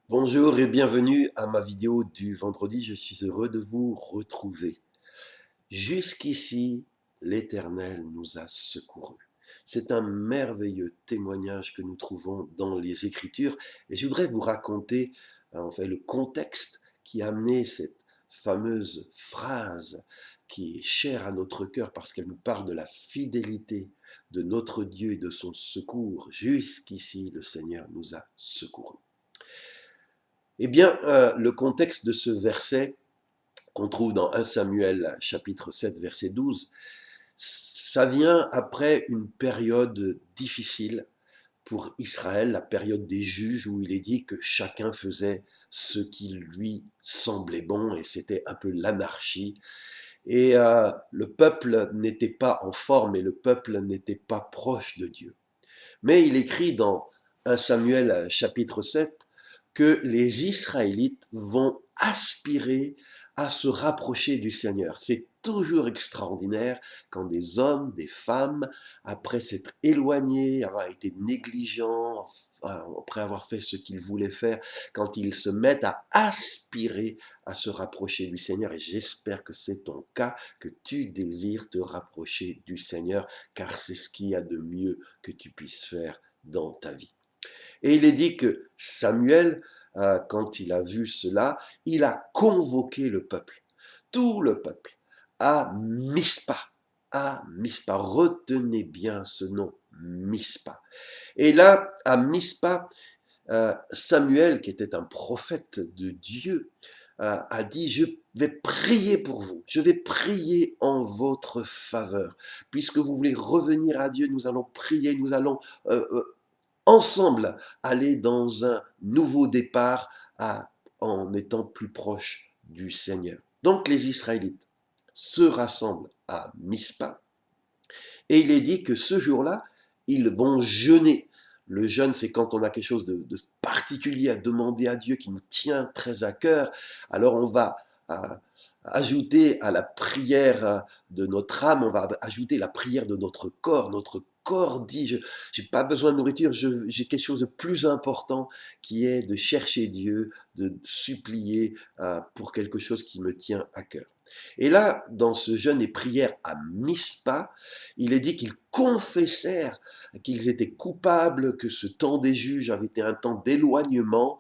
Bonjour et bienvenue à ma vidéo du vendredi. Je suis heureux de vous retrouver. Jusqu'ici, l'Éternel nous a secourus. C'est un merveilleux témoignage que nous trouvons dans les Écritures et je voudrais vous raconter le contexte qui a amené cette fameuse phrase qui est chère à notre cœur parce qu'elle nous parle de la fidélité de notre Dieu et de son secours. Jusqu'ici, le Seigneur nous a secourus. Eh bien, le contexte de ce verset qu'on trouve dans 1 Samuel chapitre 7 verset 12, ça vient après une période difficile pour Israël, la période des juges où il est dit que chacun faisait ce qui lui semblait bon et c'était un peu l'anarchie. Et le peuple n'était pas en forme et le peuple n'était pas proche de Dieu. Mais il écrit dans 1 Samuel chapitre 7 que les Israélites vont aspirer à se rapprocher du Seigneur. C'est toujours extraordinaire quand des hommes, des femmes, après s'être éloignés, avoir été négligents, après avoir fait ce qu'ils voulaient faire, quand ils se mettent à aspirer à se rapprocher du Seigneur. Et j'espère que c'est ton cas, que tu désires te rapprocher du Seigneur, car c'est ce qu'il y a de mieux que tu puisses faire dans ta vie. Et il est dit que Samuel, quand il a vu cela, il a convoqué le peuple, tout le peuple, à Mispa. À Mispa, retenez bien ce nom, Mispa. Et là, à Mispa, Samuel, qui était un prophète de Dieu, a dit, je vais prier pour vous, je vais prier en votre faveur. Puisque vous voulez revenir à Dieu, nous allons prier, nous allons ensemble aller dans un nouveau départ en étant plus proche du Seigneur. Donc les Israélites se rassemblent à Mispa et il est dit que ce jour-là, ils vont jeûner. Le jeûne, c'est quand on a quelque chose de particulier à demander à Dieu qui nous tient très à cœur. Alors on va ajouter à la prière de notre âme, on va ajouter la prière de notre corps. Notre corps dit, je n'ai pas besoin de nourriture, j'ai quelque chose de plus important qui est de chercher Dieu, de supplier pour quelque chose qui me tient à cœur. Et là, dans ce jeûne et prière à Mispa, il est dit qu'ils confessèrent qu'ils étaient coupables, que ce temps des juges avait été un temps d'éloignement.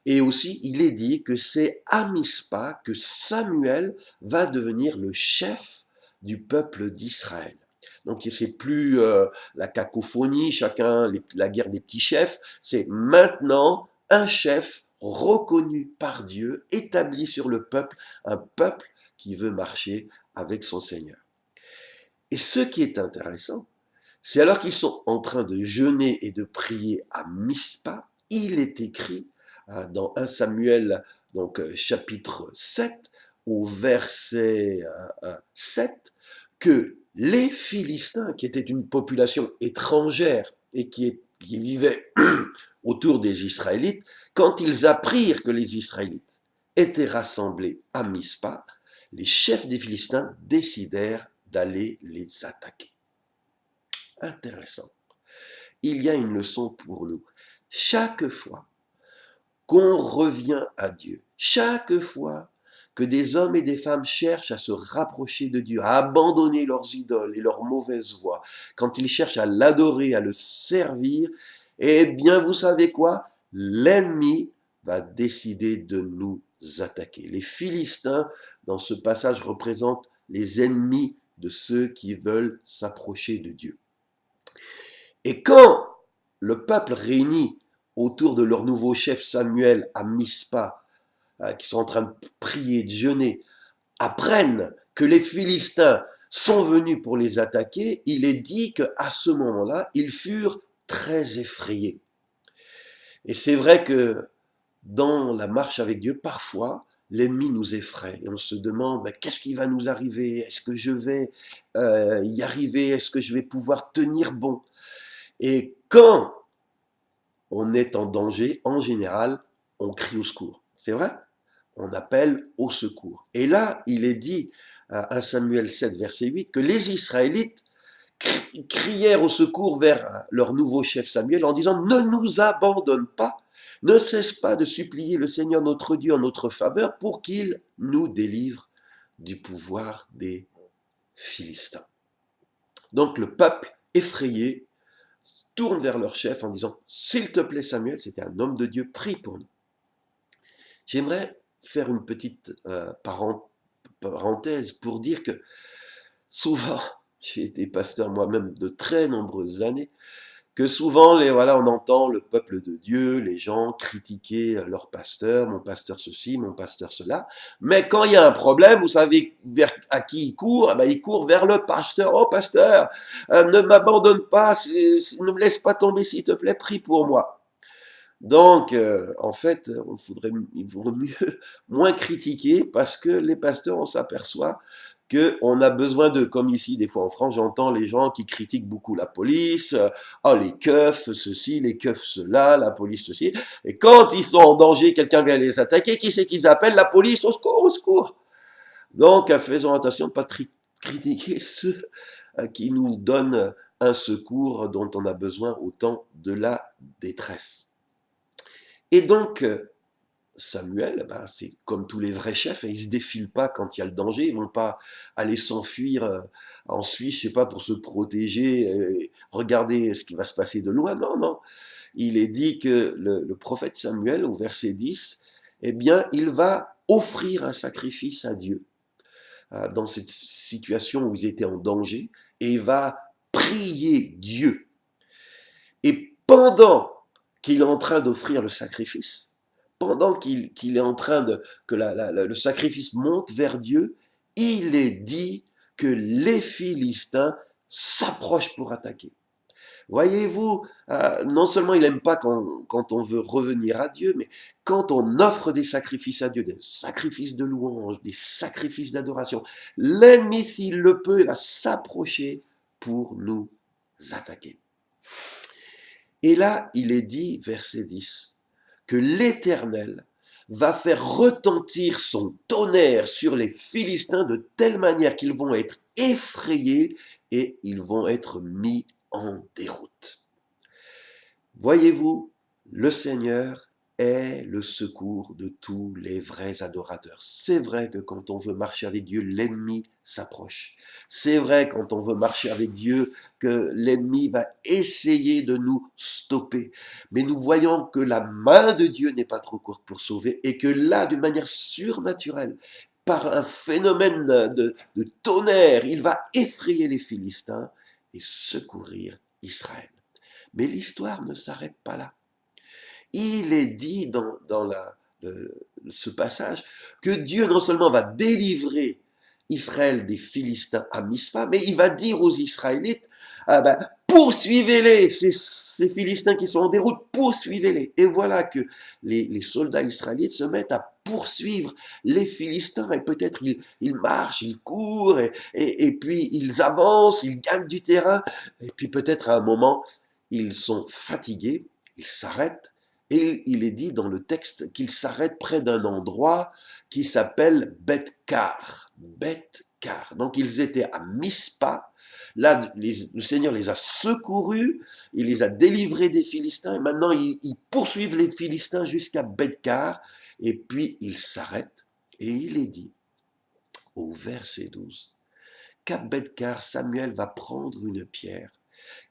Et aussi, il est dit que c'est à Mispa que Samuel va devenir le chef du peuple d'Israël. Donc c'est plus la cacophonie, chacun, la guerre des petits chefs, c'est maintenant un chef reconnu par Dieu, établi sur le peuple, un peuple qui veut marcher avec son Seigneur. Et ce qui est intéressant, c'est alors qu'ils sont en train de jeûner et de prier à Mispa, il est écrit dans 1 Samuel donc chapitre 7 au verset 7 que les Philistins, qui étaient une population étrangère et qui vivait autour des Israélites, quand ils apprirent que les Israélites étaient rassemblés à Mispa, les chefs des Philistins décidèrent d'aller les attaquer. Intéressant. Il y a une leçon pour nous. Chaque fois qu'on revient à Dieu, chaque fois que des hommes et des femmes cherchent à se rapprocher de Dieu, à abandonner leurs idoles et leurs mauvaises voies, quand ils cherchent à l'adorer, à le servir, eh bien, vous savez quoi? L'ennemi va décider de nous attaquer. Les Philistins, dans ce passage, représentent les ennemis de ceux qui veulent s'approcher de Dieu. Et quand le peuple réuni autour de leur nouveau chef Samuel à Mispa, qui sont en train de prier, de jeûner, apprennent que les Philistins sont venus pour les attaquer, il est dit qu'à ce moment-là, ils furent très effrayés. Et c'est vrai que dans la marche avec Dieu, parfois, l'ennemi nous effraie et on se demande qu'est-ce qui va nous arriver? Est-ce que je vais y arriver? Est-ce que je vais pouvoir tenir bon? Et quand on est en danger, en général, on crie au secours. C'est vrai? On appelle au secours. Et là, il est dit à 1 Samuel 7, verset 8, que les Israélites crièrent au secours vers leur nouveau chef Samuel en disant « Ne nous abandonne pas, ne cesse pas de supplier le Seigneur notre Dieu en notre faveur pour qu'il nous délivre du pouvoir des Philistins. Donc le peuple, effrayé, tourne vers leur chef en disant « S'il te plaît Samuel, c'était un homme de Dieu, prie pour nous. » J'aimerais faire une petite parenthèse pour dire que souvent, j'ai été pasteur moi-même de très nombreuses années, que souvent, on entend le peuple de Dieu, les gens critiquer leur pasteur, mon pasteur ceci, mon pasteur cela. Mais quand il y a un problème, vous savez à qui il court? Il court vers le pasteur. Oh pasteur, ne m'abandonne pas, ne me laisse pas tomber s'il te plaît, prie pour moi. Donc, en fait, il vaudrait mieux moins critiquer parce que les pasteurs, on s'aperçoit qu'on a besoin de, comme ici, des fois en France, j'entends les gens qui critiquent beaucoup la police, les keufs, ceci, les keufs, cela, la police, ceci. Et quand ils sont en danger, quelqu'un vient les attaquer, qui c'est qu'ils appellent? La police, au secours, au secours. Donc, faisons attention de ne pas critiquer ceux qui nous donnent un secours dont on a besoin au temps de la détresse. Et donc, Samuel, c'est comme tous les vrais chefs, ils se défilent pas quand il y a le danger, ils vont pas aller s'enfuir en Suisse, je sais pas, pour se protéger, regarder ce qui va se passer de loin. Non, non. Il est dit que le prophète Samuel, au verset 10, eh bien, il va offrir un sacrifice à Dieu dans cette situation où ils étaient en danger, et il va prier Dieu. Et pendant qu'il est en train d'offrir le sacrifice, pendant qu'il est en train que le sacrifice monte vers Dieu, il est dit que les Philistins s'approchent pour attaquer. Voyez-vous, non seulement il n'aime pas quand on veut revenir à Dieu, mais quand on offre des sacrifices à Dieu, des sacrifices de louange, des sacrifices d'adoration, l'ennemi, s'il le peut, il va s'approcher pour nous attaquer. Et là, il est dit, verset 10, que l'Éternel va faire retentir son tonnerre sur les Philistins de telle manière qu'ils vont être effrayés et ils vont être mis en déroute. Voyez-vous, le Seigneur est le secours de tous les vrais adorateurs. C'est vrai que quand on veut marcher avec Dieu, l'ennemi s'approche. C'est vrai quand on veut marcher avec Dieu que l'ennemi va essayer de nous stopper. Mais nous voyons que la main de Dieu n'est pas trop courte pour sauver et que là, d'une manière surnaturelle, par un phénomène de tonnerre, il va effrayer les Philistins et secourir Israël. Mais l'histoire ne s'arrête pas là. Il est dit dans ce passage que Dieu non seulement va délivrer Israël des Philistins à Mispa, mais il va dire aux Israélites, poursuivez-les, ces Philistins qui sont en déroute, poursuivez-les. Et voilà que les soldats israélites se mettent à poursuivre les Philistins, et peut-être ils marchent, ils courent, et puis ils avancent, ils gagnent du terrain, et puis peut-être à un moment, ils sont fatigués, ils s'arrêtent, et il est dit dans le texte qu'ils s'arrêtent près d'un endroit qui s'appelle Beth-Kar. Beth-Kar. Donc ils étaient à Mispa. Là, le Seigneur les a secourus, il les a délivrés des Philistins, et maintenant ils poursuivent les Philistins jusqu'à Beth-Kar, et puis ils s'arrêtent, et il est dit, au verset 12, qu'à Beth-Kar, Samuel va prendre une pierre,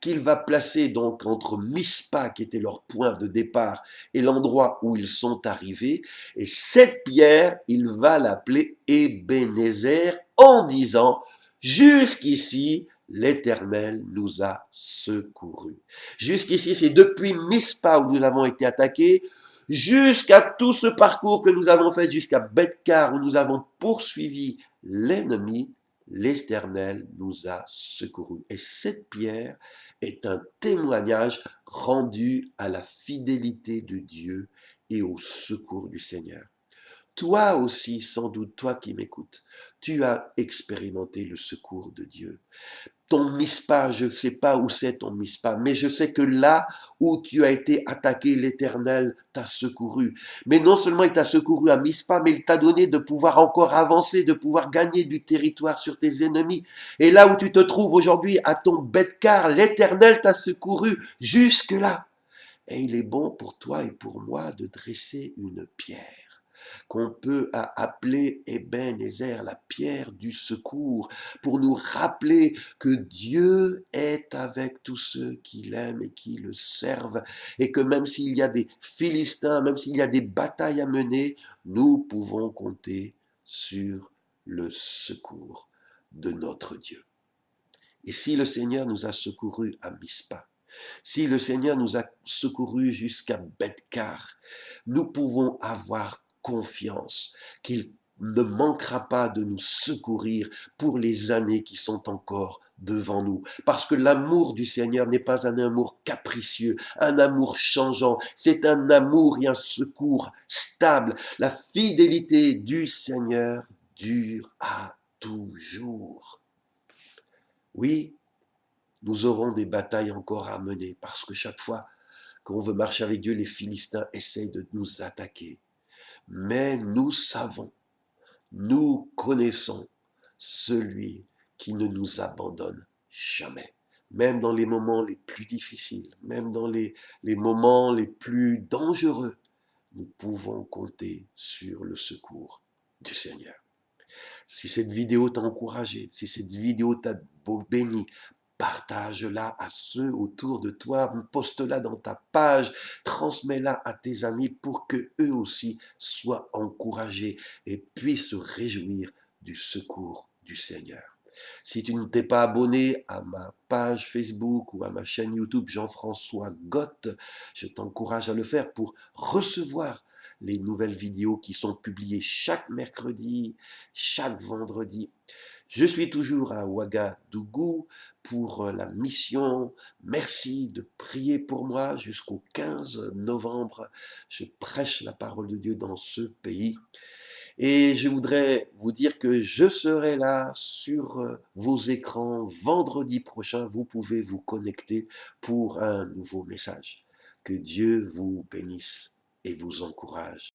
qu'il va placer donc entre Mispa, qui était leur point de départ, et l'endroit où ils sont arrivés. Et cette pierre, il va l'appeler Ebenezer en disant, jusqu'ici, l'Éternel nous a secourus. Jusqu'ici, c'est depuis Mispa où nous avons été attaqués, jusqu'à tout ce parcours que nous avons fait jusqu'à Beth-Kar, où nous avons poursuivi l'ennemi, l'Éternel nous a secourus. Et cette pierre est un témoignage rendu à la fidélité de Dieu et au secours du Seigneur. Toi aussi, sans doute, toi qui m'écoutes, tu as expérimenté le secours de Dieu. Ton Mispa, je ne sais pas où c'est ton Mispa, mais je sais que là où tu as été attaqué, l'Éternel t'a secouru. Mais non seulement il t'a secouru à Mispa, mais il t'a donné de pouvoir encore avancer, de pouvoir gagner du territoire sur tes ennemis. Et là où tu te trouves aujourd'hui, à ton Beth-Kar, l'Éternel t'a secouru jusque-là. Et il est bon pour toi et pour moi de dresser une pierre qu'on peut appeler Ebenezer, la pierre du secours, pour nous rappeler que Dieu est avec tous ceux qui l'aiment et qui le servent, et que même s'il y a des Philistins, même s'il y a des batailles à mener, nous pouvons compter sur le secours de notre Dieu. Et si le Seigneur nous a secourus à Mispa, si le Seigneur nous a secourus jusqu'à Bethkar, nous pouvons avoir confiance qu'il ne manquera pas de nous secourir pour les années qui sont encore devant nous. Parce que l'amour du Seigneur n'est pas un amour capricieux, un amour changeant. C'est un amour et un secours stable. La fidélité du Seigneur dure à toujours. Oui, nous aurons des batailles encore à mener parce que chaque fois qu'on veut marcher avec Dieu, les Philistins essayent de nous attaquer. Mais nous savons, nous connaissons celui qui ne nous abandonne jamais. Même dans les moments les plus difficiles, même dans les moments les plus dangereux, nous pouvons compter sur le secours du Seigneur. Si cette vidéo t'a encouragé, si cette vidéo t'a béni, partage-la à ceux autour de toi, poste-la dans ta page, transmets-la à tes amis pour que eux aussi soient encouragés et puissent se réjouir du secours du Seigneur. Si tu ne t'es pas abonné à ma page Facebook ou à ma chaîne YouTube Jean-François Gott, je t'encourage à le faire pour recevoir les nouvelles vidéos qui sont publiées chaque mercredi, chaque vendredi. Je suis toujours à Ouagadougou pour la mission. Merci de prier pour moi jusqu'au 15 novembre. Je prêche la parole de Dieu dans ce pays. Et je voudrais vous dire que je serai là sur vos écrans vendredi prochain. Vous pouvez vous connecter pour un nouveau message. Que Dieu vous bénisse et vous encourage.